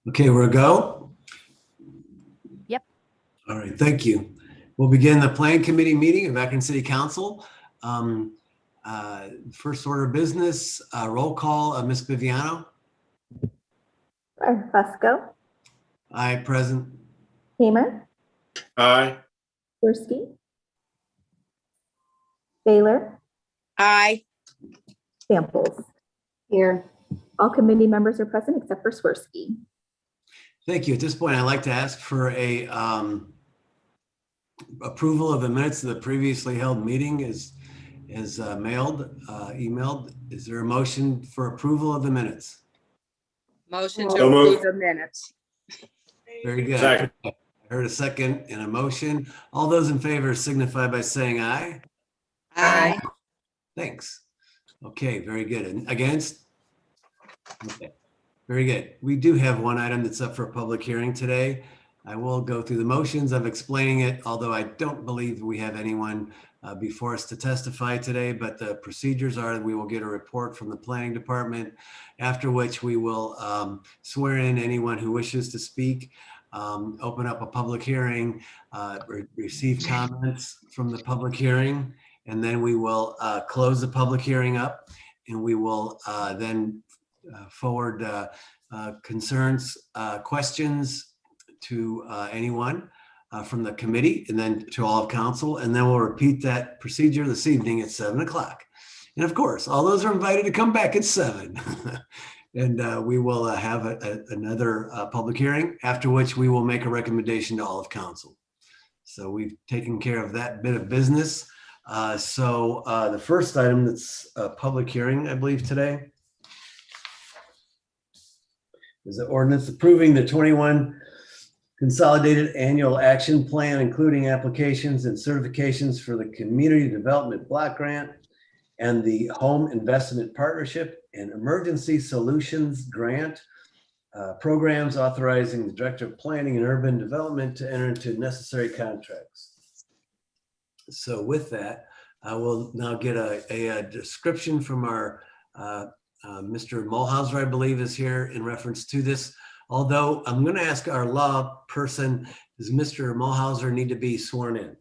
Okay, we're a go? Yep. All right, thank you. We'll begin the Plan Committee meeting of Akron City Council. First order of business, roll call, Ms. Viviano. Fusco. Aye, present. Hamer. Aye. Swirsky. Baylor. Aye. Samples. Here. All committee members are present except for Swirsky. Thank you. At this point, I'd like to ask for a approval of the minutes of the previously held meeting is emailed. Is there a motion for approval of the minutes? Motion to So approve moved. the minutes. Very good. Second. I heard a second and a motion. All those in favor signify by saying aye. Aye. Thanks. Okay, very good. And against? Okay, very good. We do have one item that's up for a public hearing today. I will go through the motions of explaining it, although I don't believe we have anyone before us to testify today, but the procedures are that we will get a report from the planning department, after which we will swear in anyone who wishes to speak, open up a public hearing, receive comments from the public hearing, and then we will close the public hearing up, and we will then forward concerns, questions to anyone from the committee and then to all of council. And then we'll repeat that procedure this evening at 7 o'clock. And of course, all those are invited to come back at 7. And we will have another public hearing, after which we will make a recommendation to all of council. So we've taken care of that bit of business. So the first item that's a public hearing, I believe today, is the ordinance approving the 21 Consolidated Annual Action Plan, including applications and certifications for the Community Development Block Grant and the Home Investment Partnership and Emergency Solutions Grant programs, authorizing the Director of Planning and Urban Development to enter into necessary contracts. So with that, I will now get a description from our Mr. Mulhauser, I believe, is here in reference to this. Although I'm going to ask our law person, does Mr. Mulhauser need to be sworn in?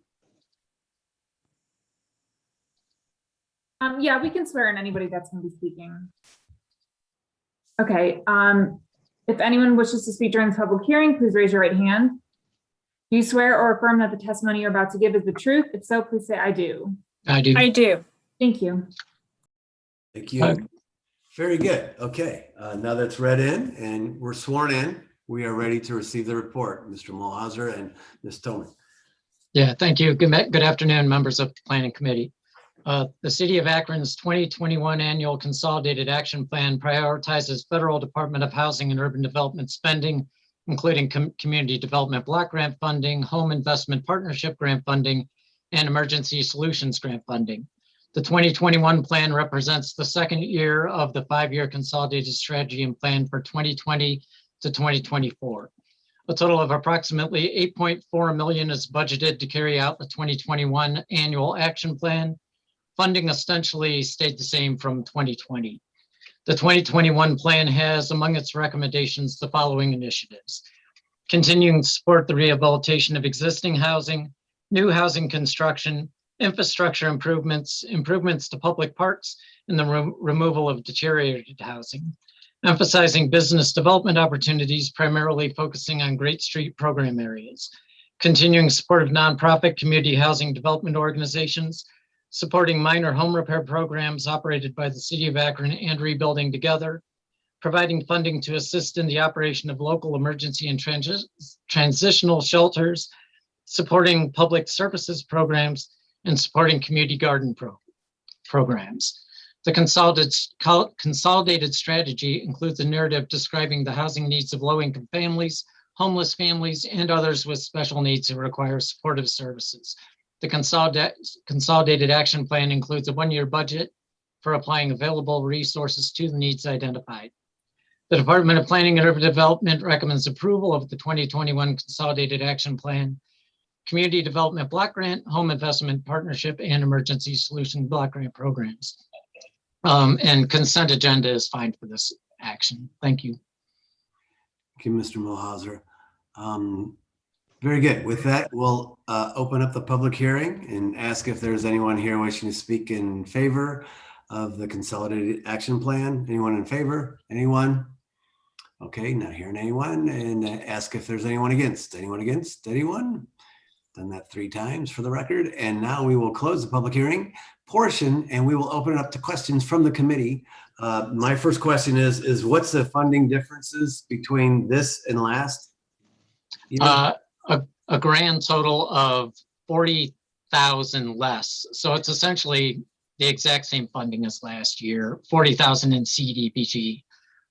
Yeah, we can swear in anybody that's going to be speaking. Okay. If anyone wishes to speak during this public hearing, please raise your right hand. Do you swear or affirm that the testimony you're about to give is the truth? If so, please say I do. I do. I do. Thank you. Thank you. Very good. Okay. Now that's read in and we're sworn in, we are ready to receive the report. Mr. Mulhauser and Ms. Toman. Yeah, thank you. Good afternoon, members of the Planning Committee. The City of Akron's 2021 Annual Consolidated Action Plan prioritizes Federal Department of Housing and Urban Development spending, including Community Development Block Grant funding, Home Investment Partnership Grant funding, and Emergency Solutions Grant funding. The 2021 plan represents the second year of the 5-year consolidated strategy and plan for 2020 to 2024. A total of approximately $8.4 million is budgeted to carry out the 2021 annual action plan. Funding essentially stayed the same from 2020. The 2021 plan has among its recommendations the following initiatives: continuing to support the rehabilitation of existing housing, new housing construction, infrastructure improvements, improvements to public parks, and the removal of deteriorated housing. Emphasizing business development opportunities, primarily focusing on Great Street program areas. Continuing support of nonprofit community housing development organizations, supporting minor home repair programs operated by the City of Akron and Rebuilding Together, providing funding to assist in the operation of local emergency and transitional shelters, supporting public services programs, and supporting community garden programs. The consolidated strategy includes a narrative describing the housing needs of low-income families, homeless families, and others with special needs who require supportive services. The consolidated action plan includes a 1-year budget for applying available resources to the needs identified. The Department of Planning and Urban Development recommends approval of the 2021 Consolidated Action Plan, Community Development Block Grant, Home Investment Partnership, and Emergency Solution Block Grant programs. And consent agenda is fine for this action. Thank you. Thank you, Mr. Mulhauser. Very good. With that, we'll open up the public hearing and ask if there's anyone here wishing to speak in favor of the Consolidated Action Plan. Anyone in favor? Anyone? Okay, not hearing anyone. And ask if there's anyone against. Anyone against? Anyone? Done that 3 times for the record. And now we will close the public hearing portion and we will open it up to questions from the committee. My first question is what's the funding differences between this and last year? A grand total of 40,000 less. So it's essentially the exact same funding as last year, 40,000 in CDBG.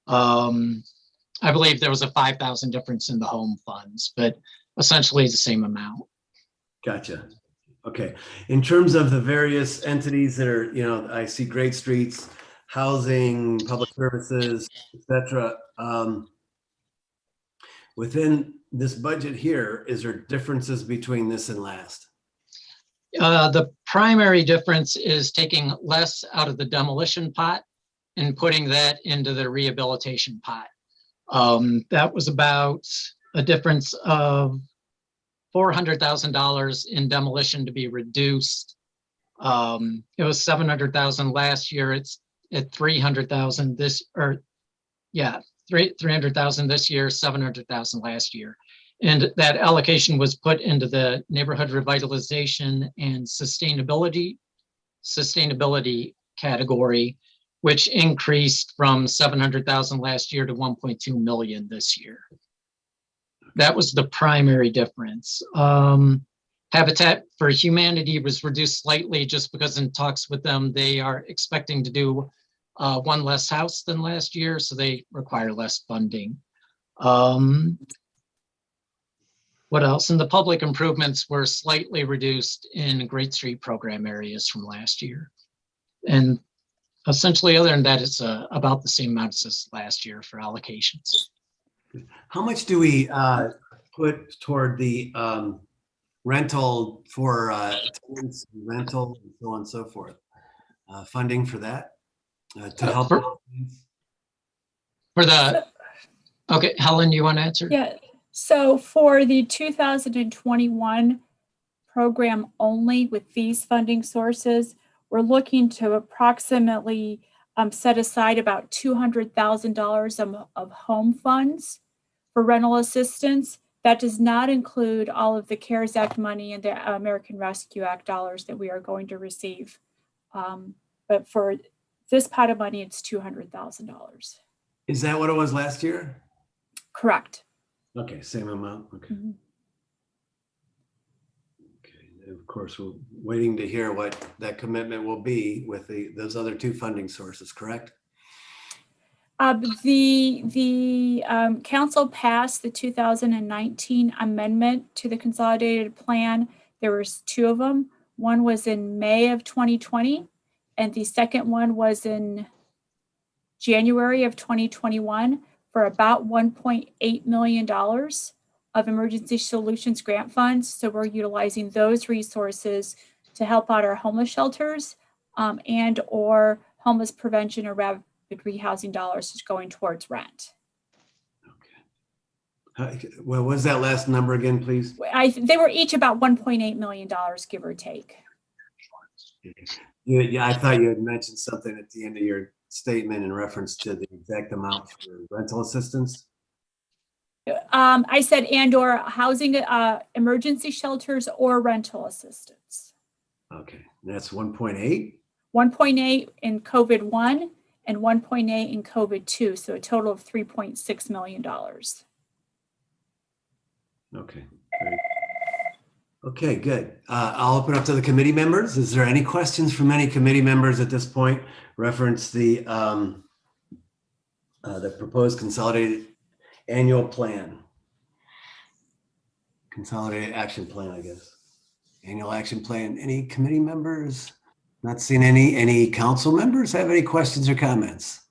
I believe there was a 5,000 difference in the home funds, but essentially the same amount. Gotcha. Okay. In terms of the various entities that are, I see Great Streets, housing, public services, etc. Within this budget here, is there differences between this and last? The primary difference is taking less out of the demolition pot and putting that into the rehabilitation pot. That was about a difference of $400,000 in demolition to be reduced. It was 700,000 last year. It's at 300,000 this, or yeah, 300,000 this year, 700,000 last year. And that allocation was put into the neighborhood revitalization and sustainability category, which increased from 700,000 last year to 1.2 million this year. That was the primary difference. Habitat for Humanity was reduced slightly just because in talks with them, they are expecting to do 1 less house than last year, so they require less funding. What else? And the public improvements were slightly reduced in Great Street program areas from last year. And essentially, other than that, it's about the same amounts as last year for allocations. How much do we put toward the rental for tenants, rental, and so on and so forth? Funding for that to help? For the, okay, Helen, you want to answer? Yeah, so for the 2021 program only with these funding sources, we're looking to approximately set aside about $200,000 of home funds for rental assistance. That does not include all of the CARES Act money and the American Rescue Act dollars that we are going to receive. But for this pot of money, it's $200,000. Is that what it was last year? Correct. Okay, same amount. Okay. Mhm. Okay. And of course, we're waiting to hear what that commitment will be with those other 2 funding sources, correct? The council passed the 2019 amendment to the consolidated plan. There was 2 of them. One was in May of 2020, and the second one was in January of 2021 for about $1.8 million of emergency solutions grant funds. So we're utilizing those resources to help out our homeless shelters and or homeless prevention or rapid rehousing dollars is going towards rent. Okay. What was that last number again, please? They were each about $1.8 million, give or take. Yeah, I thought you had mentioned something at the end of your statement in reference to the exact amount for rental assistance. I said and or housing emergency shelters or rental assistance. Okay, that's 1.8? 1.8 in COVID-1 and 1.8 in COVID-2, so a total of $3.6 million. Okay. Great. Okay, good. I'll open up to the committee members. Is there any questions from any committee members at this point? Reference the proposed consolidated annual plan. Consolidated action plan, I guess. Annual action plan. Any committee members? Not seeing any council members have any questions or comments?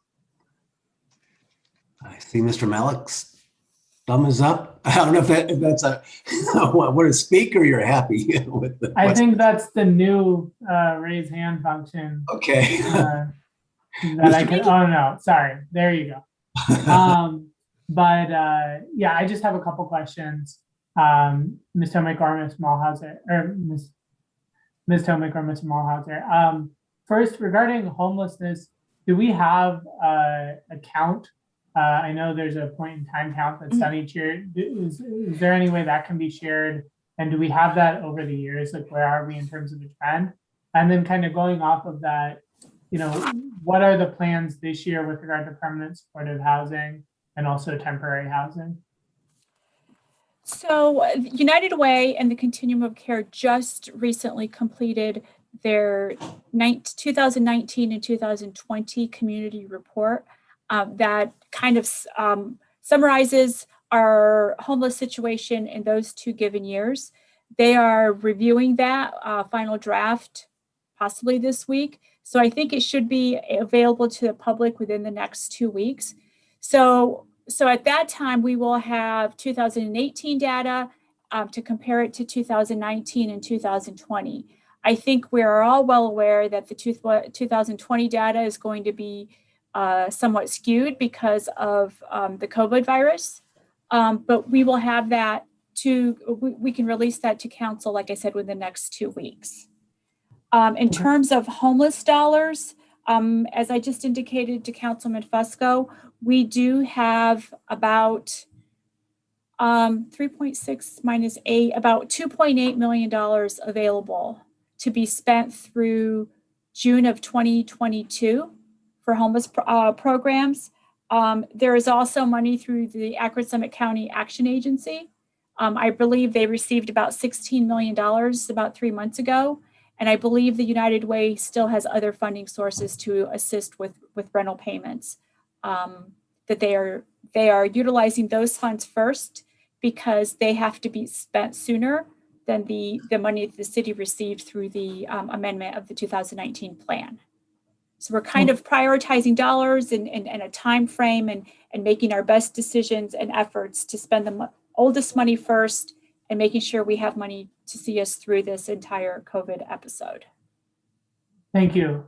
I see Mr. Malik's thumb is up. I don't know if that's a what a speaker. You're happy with the. I think that's the new raise hand function. Okay. That I can. Oh no, sorry. There you go. But yeah, I just have a couple questions. Ms. Tomic or Ms. Mulhauser, or Ms. Tomic or Mr. Mulhauser. First, regarding homelessness, do we have a count? I know there's a point in time count that's done each year. Is there any way that can be shared? And do we have that over the years? Like, where are we in terms of the trend? And then kind of going off of that, you know, what are the plans this year with regard to permanent supportive housing and also temporary housing? So United Way and the Continuum of Care just recently completed their 2019 and 2020 community report that kind of summarizes our homeless situation in those two given years. They are reviewing that final draft possibly this week. So I think it should be available to the public within the next 2 weeks. So at that time, we will have 2018 data to compare it to 2019 and 2020. I think we are all well aware that the 2020 data is going to be somewhat skewed because of the COVID virus. But we will have that we can release that to council, like I said, within the next 2 weeks. In terms of homeless dollars, as I just indicated to Councilman Fusco, we do have about 3.6 minus 8, about $2.8 million available to be spent through June of 2022 for homeless programs. There is also money through the Akron Summit County Action Agency. I believe they received about $16 million about 3 months ago. And I believe the United Way still has other funding sources to assist with rental payments. That they are utilizing those funds first because they have to be spent sooner than the money that the city received through the amendment of the 2019 plan. So we're kind of prioritizing dollars and a time frame and making our best decisions and efforts to spend the oldest money first and making sure we have money to see us through this entire COVID episode. Thank you.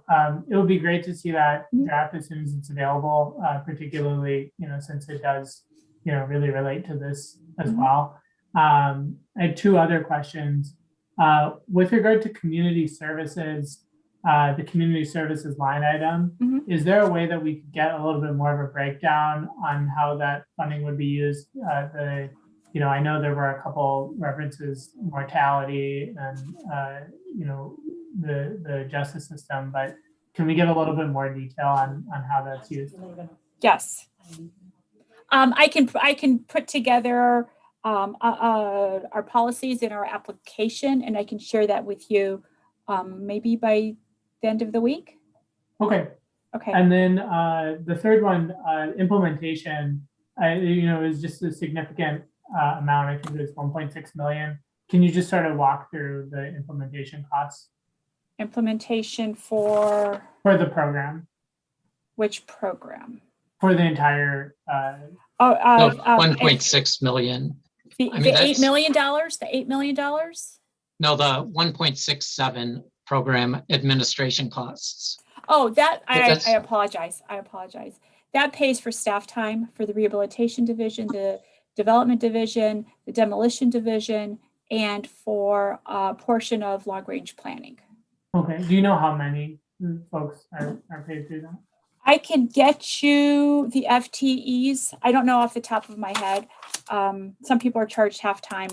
It would be great to see that draft as soon as it's available, particularly, you know, since it does, you know, really relate to this as well. I had two other questions. With regard to community services, the community services line item, is there a way that we could get a little bit more of a breakdown on how that funding would be used? You know, I know there were a couple references, mortality and, you know, the justice system, but can we get a little bit more detail on how that's used? Yes. I can put together our policies in our application and I can share that with you maybe by the end of the week. Okay. Okay. And then the third one, implementation, you know, is just a significant amount. I think it's 1.6 million. Can you just sort of walk through the implementation costs? Implementation for the program? Which program? For the entire. 1.6 million. The $8 million. The $8 million. No, the 1.67 program administration costs. Oh, that I apologize. I apologize. That pays for staff time for the rehabilitation division, the development division, the demolition division, and for a portion of long-range planning. Okay. Do you know how many folks are paid through that? I can get you the FTEs. I don't know off the top of my head. Some people are charged half time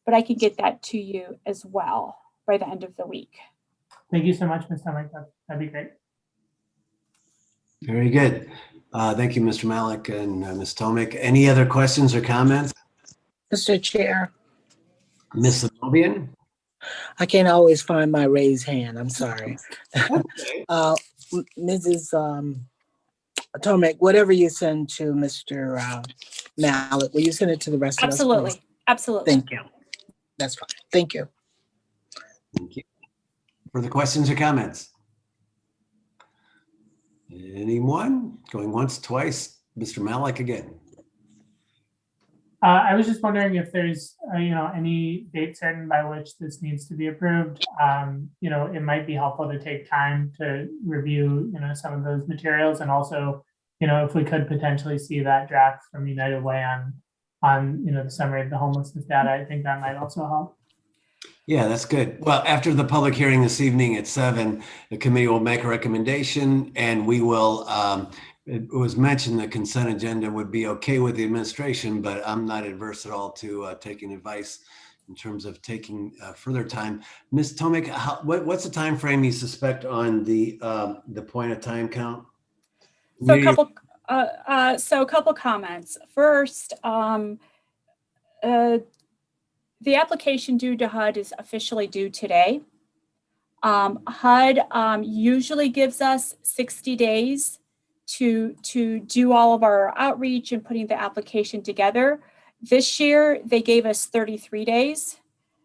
but I can get that to you as well by the end of the week. Thank you so much, Ms. Tomic. That'd be great. Very good. Thank you, Mr. Malik and Ms. Tomic. Any other questions or comments? Mr. Chair, Ms. Amobian? I can't always find my raised hand. I'm sorry. Okay. Mrs. Tomic, whatever you send to Mr. Malik, will you send it to the rest of us? Absolutely. Please? Absolutely. Thank you. That's fine. Thank you. Thank you. Further questions or comments? Anyone? Going once, twice? Mr. Malik again. I was just wondering if there's, you know, any date certain by which this needs to be approved. You know, it might be helpful to take time to review, you know, some of those materials and also if we could potentially see that draft from United Way on the summary of the homelessness data, I think that might also help. Yeah, that's good. Well, after the public hearing this evening at 7, the committee will make a recommendation and we will, it was mentioned the consent agenda would be okay with the administration, but I'm not adverse at all to taking advice in terms of taking further time. Ms. Tomic, what's the time frame you suspect on the point of time count? So a couple comments. First, the application due to HUD is officially due today. HUD usually gives us 60 days to do all of our outreach and putting the application together. This year, they gave us 33 days.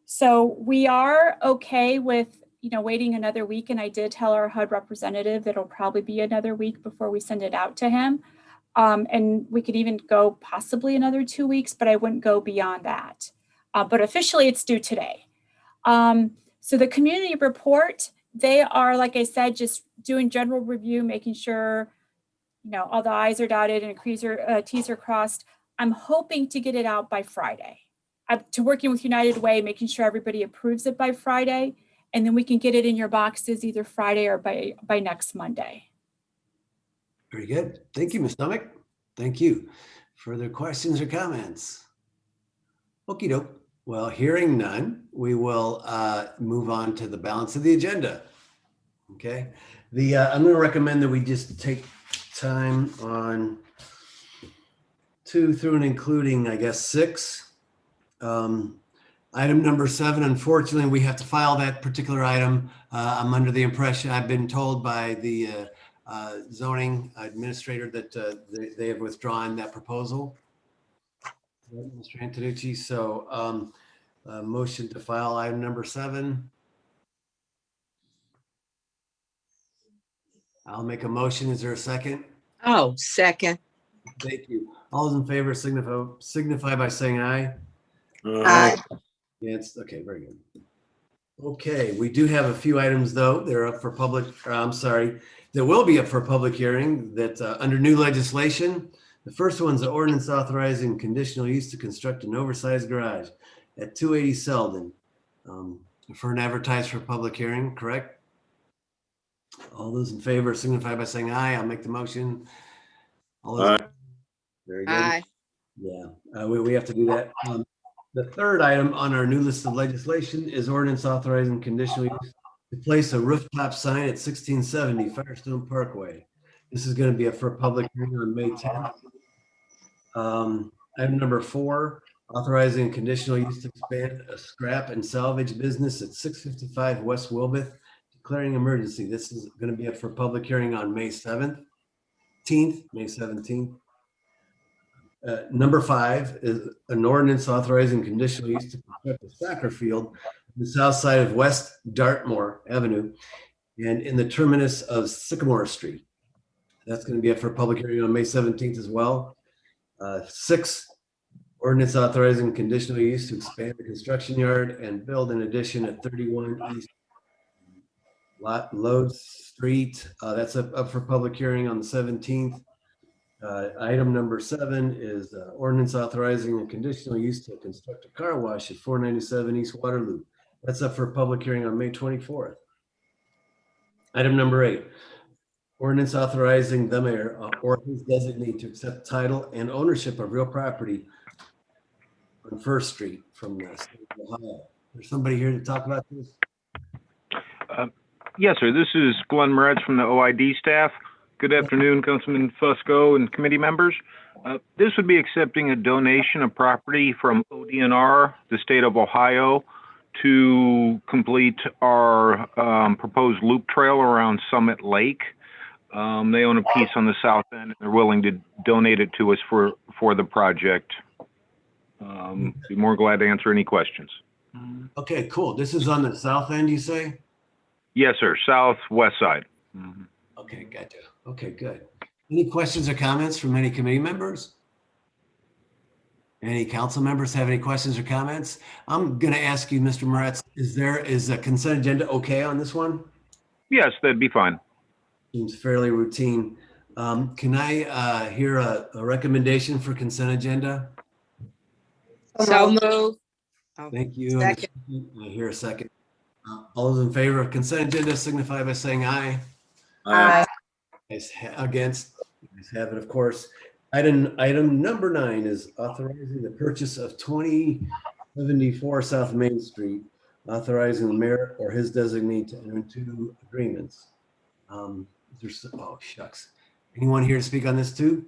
So we are okay with, waiting another week. And I did tell our HUD representative that it'll probably be another week before we send it out to him. And we could even go possibly another 2 weeks, but I wouldn't go beyond that. But officially it's due today. So the community report, they are, like I said, just doing general review, making sure, all the I's are dotted and T's are crossed. I'm hoping to get it out by Friday. To working with United Way, making sure everybody approves it by Friday, and then we can get it in your boxes either Friday or by next Monday. Very good. Thank you, Ms. Tomic. Thank you. Further questions or comments? Okie doke. Well, hearing none, we will move on to the balance of the agenda. Okay. I'm going to recommend that we just take time on 2 through and including, I guess, 6. Item number 7, unfortunately, we have to file that particular item. I'm under the impression, I've been told by the zoning administrator that they have withdrawn that proposal. Mr. Antonucci, so motion to file item number 7. I'll make a motion. Is there a second? Oh, second. Thank you. All those in favor signify by saying aye. Aye. Yes, okay, very good. Okay, we do have a few items though. They're up for public, that will be up for public hearing that under new legislation. The first one's the ordinance authorizing conditional use to construct an oversized garage at 280 Selden for an advertised for public hearing, correct? All those in favor signify by saying aye. I'll make the motion. All those very good. Aye. Yeah, we have to do that. The third item on our new list of legislation is ordinance authorizing conditional use to place a rooftop sign at 1670 Firestone Parkway. This is going to be up for public hearing on May 10th. Item number 4, authorizing conditional use to expand a scrap and salvage business at 655 West Wilbeth, declaring emergency. This is going to be up for public hearing on May 17th. Number 5 is an ordinance authorizing conditional use to construct a soccer field on the south side of West Dartmoor Avenue and in the terminus of Sycamore Street. That's going to be up for public hearing on May 17th as well. 6, ordinance authorizing conditional use to expand the construction yard and build an addition at 31 East Lode Street. That's up for public hearing on the 17th. Item number 7 is ordinance authorizing a conditional use to construct a car wash at 497 East Waterloo. That's up for public hearing on May 24th. Item number 8, ordinance authorizing the mayor or his designee to accept title and ownership of real property on First Street from the state of Ohio. There's somebody here to talk about this? Yes, sir. This is Glenn Moretz from the OID staff. Good afternoon, Councilman Fusco and committee members. This would be accepting a donation of property from ODNR, the state of Ohio, to complete our proposed loop trail around Summit Lake. They own a piece on the south end and they're willing to donate it to us for the project. Be more glad to answer any questions. Okay, cool. This is on the south end, you say? Yes, sir. Southwest side. Mm-hmm. Okay, gotcha. Okay, good. Any questions or comments from any committee members? Any council members have any questions or comments? I'm going to ask you, Mr. Moretz, is a consent agenda okay on this one? Yes, that'd be fine. Seems fairly routine. Can I hear a recommendation for consent agenda? So move. Oh, Thank you. Second. I hear a second. All those in favor of consent agenda signify by saying aye. Aye. Against, you guys have it, of course. Item number 9 is authorizing the purchase of 2074 South Main Street, authorizing the mayor or his designee to enter into agreements. Oh, shucks. Anyone here to speak on this too?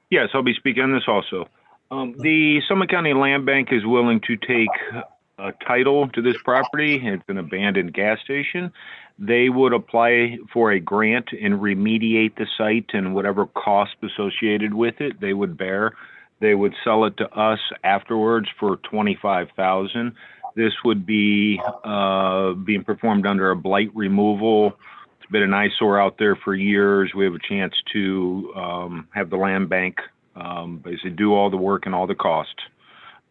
Yes, I'll be speaking on this also. The Summit County Land Bank is willing to take a title to this property. It's an abandoned gas station. They would apply for a grant and remediate the site, and whatever cost associated with it, they would bear. They would sell it to us afterwards for $25,000. This would be being performed under a blight removal. It's been an eyesore out there for years. We have a chance to have the land bank basically do all the work and all the costs.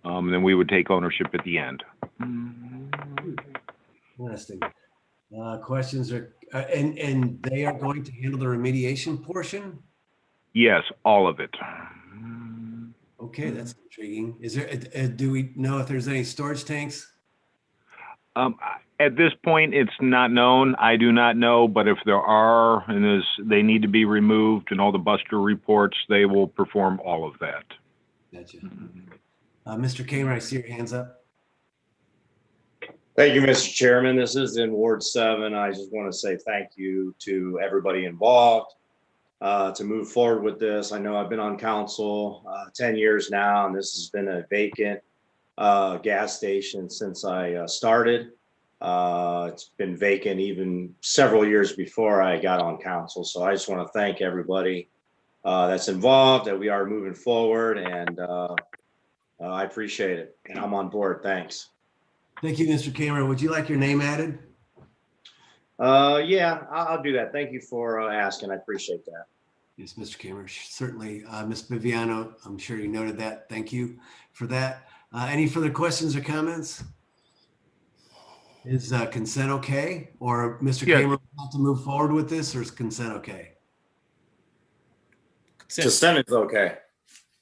Then we would take ownership at the end. Interesting. Questions are, and they are going to handle the remediation portion? Yes, all of it. Okay, that's intriguing. Is there, do we know if there's any storage tanks? At this point, it's not known. I do not know, but if there are, and they need to be removed and all the buster reports, they will perform all of that. Gotcha. Mr. Kamer, I see your hands up. Thank you, Mr. Chairman. This is in Ward 7. I just want to say thank you to everybody involved to move forward with this. I know I've been on council 10 years now, and this has been a vacant gas station since I started. It's been vacant even several years before I got on council. So I just want to thank everybody that's involved, that we are moving forward, and I appreciate it. And I'm on board. Thanks. Thank you, Mr. Kamer. Would you like your name added? Yeah, I'll do that. Thank you for asking. I appreciate that. Yes, Mr. Kamer, certainly. Ms. Viviano, I'm sure you noted that. Thank you for that. Any further questions or comments? Is consent okay? Or Mr. Yes. Kamer want to move forward with this, or is consent okay? Consent is okay.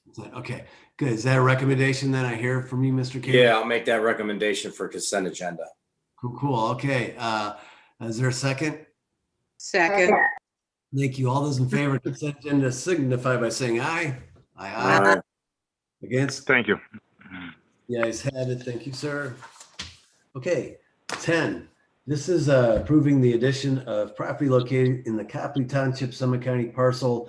Consent, okay, good. Is that a recommendation then I hear from you, Mr. Kamer? Yeah, I'll make that recommendation for consent agenda. Cool, cool. Okay. Is there a second? Second. Thank you. All those in favor of consent agenda signify by saying aye. Aye, aye. Aye. Against? Thank you. The ayes have it. Thank you, sir. Okay, 10. This is approving the addition of property located in the Copley Township, Summit County parcel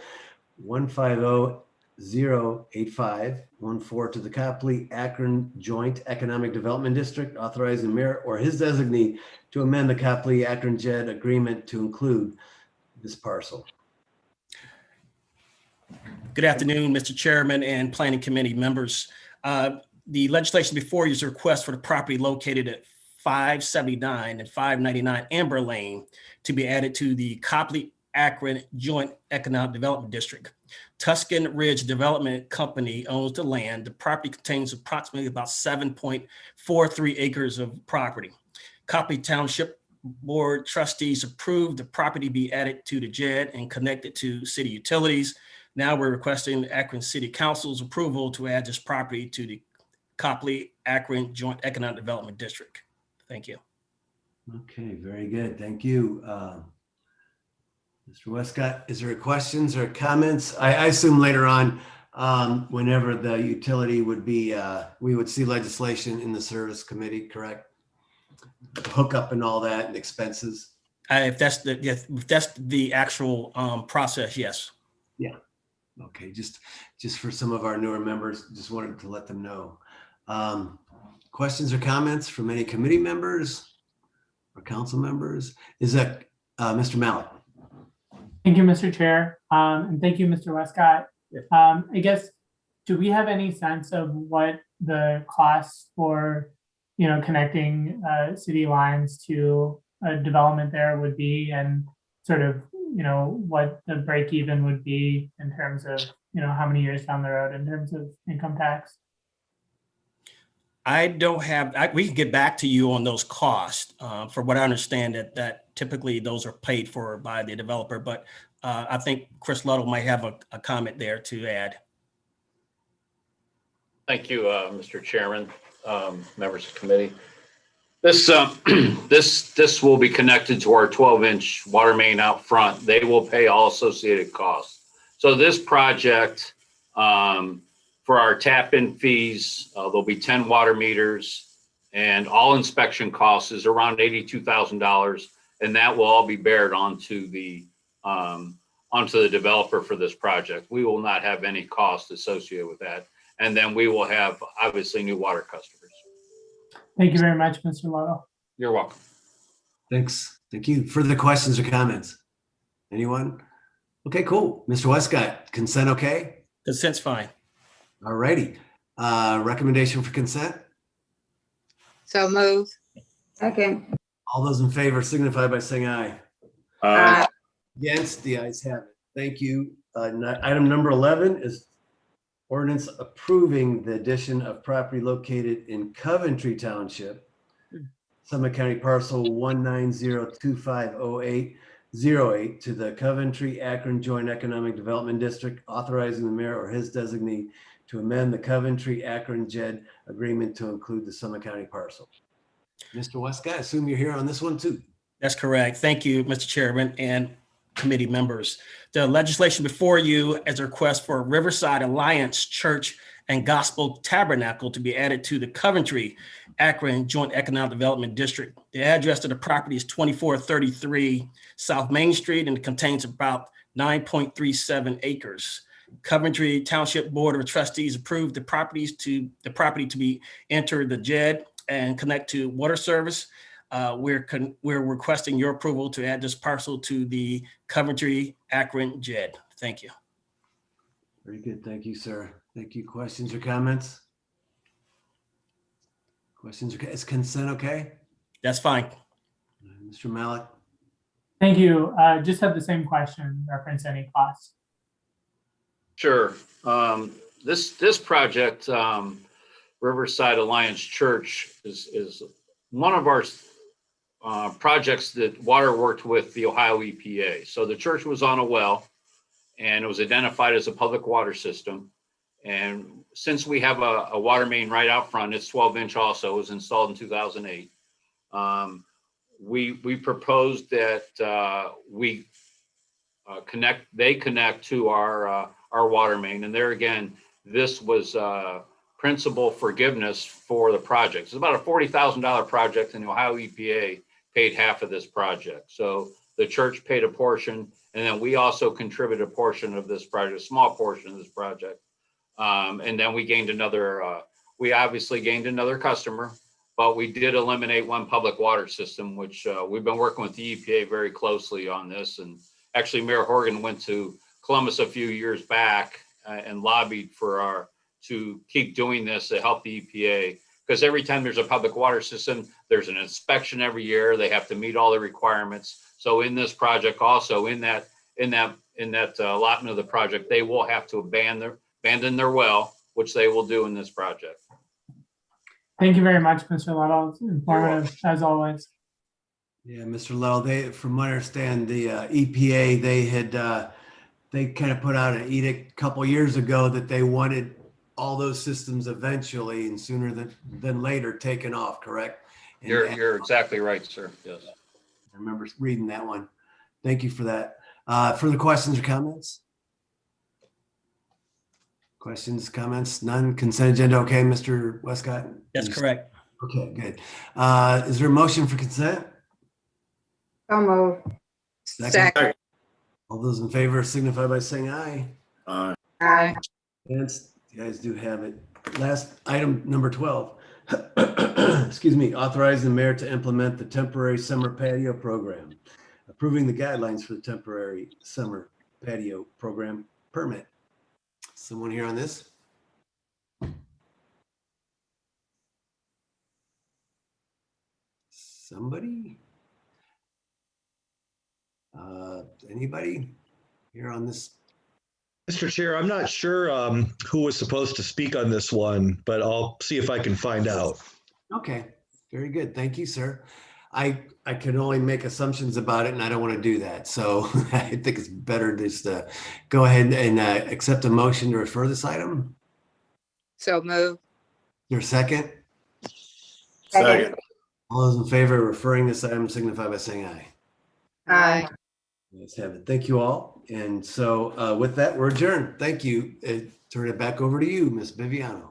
15008514 to the Copley Akron Joint Economic Development District, authorizing the mayor or his designee to amend the Copley Akron JED agreement to include this parcel. Good afternoon, Mr. Chairman and Planning Committee members. The legislation before you is a request for the property located at 579 and 599 Amber Lane to be added to the Copley Akron Joint Economic Development District. Tuscan Ridge Development Company owns the land. The property contains approximately about 7.43 acres of property. Copley Township Board trustees approved the property be added to the JED and connected to city utilities. Now we're requesting Akron City Council's approval to add this property to the Copley Akron Joint Economic Development District. Thank you. Okay, very good. Thank you. Mr. Westcott, is there questions or comments? I assume later on, whenever the utility would be, we would see legislation in the service committee, correct? Hookup and all that and expenses. If that's the actual process, yes. Yeah. Okay, just for some of our newer members, just wanted to let them know. Questions or comments from any committee members or council members? Is that Mr. Mallett? Thank you, Mr. Chair. And thank you, Mr. Westcott. I guess, do we have any sense of what the costs for, connecting city lines to a development there would be, and sort of, what the break even would be in terms of, how many years down the road in terms of income tax? I don't have, we can get back to you on those costs. For what I understand, that typically those are paid for by the developer, but I think Chris Ludlow might have a comment there to add. Thank you, Mr. Chairman, members of the committee. This this will be connected to our 12-inch water main out front. They will pay all associated costs. So this project, for our tap-in fees, there'll be 10 water meters, and all inspection costs is around $82,000, and that will all be bared onto the developer for this project. We will not have any cost associated with that, and then we will have obviously new water customers. Thank you very much, Mr. Ludlow. You're welcome. Thanks. Thank you. Further questions or comments? Anyone? Okay, cool. Mr. Westcott, consent okay? Consent's fine. All righty. Recommendation for consent? So move. Second. All those in favor signify by saying aye. Aye. Against, the ayes have it. Thank you. Item number 11 is ordinance approving the addition of property located in Coventry Township, Summit County parcel 190250808 to the Coventry Akron Joint Economic Development District, authorizing the mayor or his designee to amend the Coventry Akron JED agreement to include the Summit County parcel. Mr. Westcott, I assume you're here on this one too. That's correct. Thank you, Mr. Chairman and committee members. The legislation before you is a request for Riverside Alliance Church and Gospel Tabernacle to be added to the Coventry Akron Joint Economic Development District. The address of the property is 2433 South Main Street, and it contains about 9.37 acres. Coventry Township Board of Trustees approved the property to be entered the JED and connect to water service. We're requesting your approval to add this parcel to the Coventry Akron JED. Thank you. Very good. Thank you, sir. Thank you. Questions or comments? Questions? Is consent okay? That's fine. Mr. Malik? Thank you. Just have the same question, reference any costs. Sure. This project, Riverside Alliance Church, is one of our projects that water worked with the Ohio EPA. So the church was on a well, and it was identified as a public water system. And since we have a water main right out front, it's 12-inch also, it was installed in 2008. We proposed that they connect to our water main. And there again, this was principal forgiveness for the project. It's about a $40,000 project, and the Ohio EPA paid half of this project. So the church paid a portion, and then we also contributed a portion of this project, a small portion of this project. And then we gained we obviously gained another customer, but we did eliminate one public water system, which we've been working with the EPA very closely on this. And actually Mayor Horgan went to Columbus a few years back and lobbied to keep doing this to help the EPA, because every time there's a public water system, there's an inspection every year. They have to meet all the requirements. So in this project, also in that allotment of the project, they will have to abandon their well, which they will do in this project. Thank you very much, Mr. Ludlow. It's informative as always. Yeah, Mr. Ludlow, from what I understand, the EPA, they kind of put out an edict a couple years ago that they wanted all those systems eventually and sooner than later taken off, correct? And You're exactly right, sir. Yes. I remember reading that one. Thank you for that. Further questions or comments? Questions, comments? None. Consent agenda okay, Mr. Westcott? That's correct. Okay, good. Is there a motion for consent? So move. Second. All those in favor signify by saying aye. Aye. Against, you guys do have it. Last item, number 12. Excuse me, authorizing the mayor to implement the temporary summer patio program, approving the guidelines for the temporary summer patio program permit. Someone here on this? Somebody? Anybody here on this? Mr. Chair, I'm not sure who was supposed to speak on this one, but I'll see if I can find out. Okay, very good. Thank you, sir. I can only make assumptions about it and I don't want to do that. So I think it's better just to go ahead and accept a motion to refer this item. So move. Your second? Second. All those in favor of referring this item signify by saying aye. Aye. Let's have it. Thank you all. And so with that, we're adjourned. Thank you. Turn it back over to you, Ms. Viviano.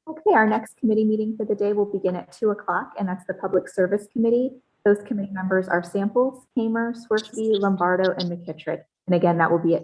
Okay, our next committee meeting for the day will begin at 2 o'clock, and that's the Public Service Committee. Those committee members are Samples, Hamer, Swirsky, Lombardo, and McKittrick. And again, that will be at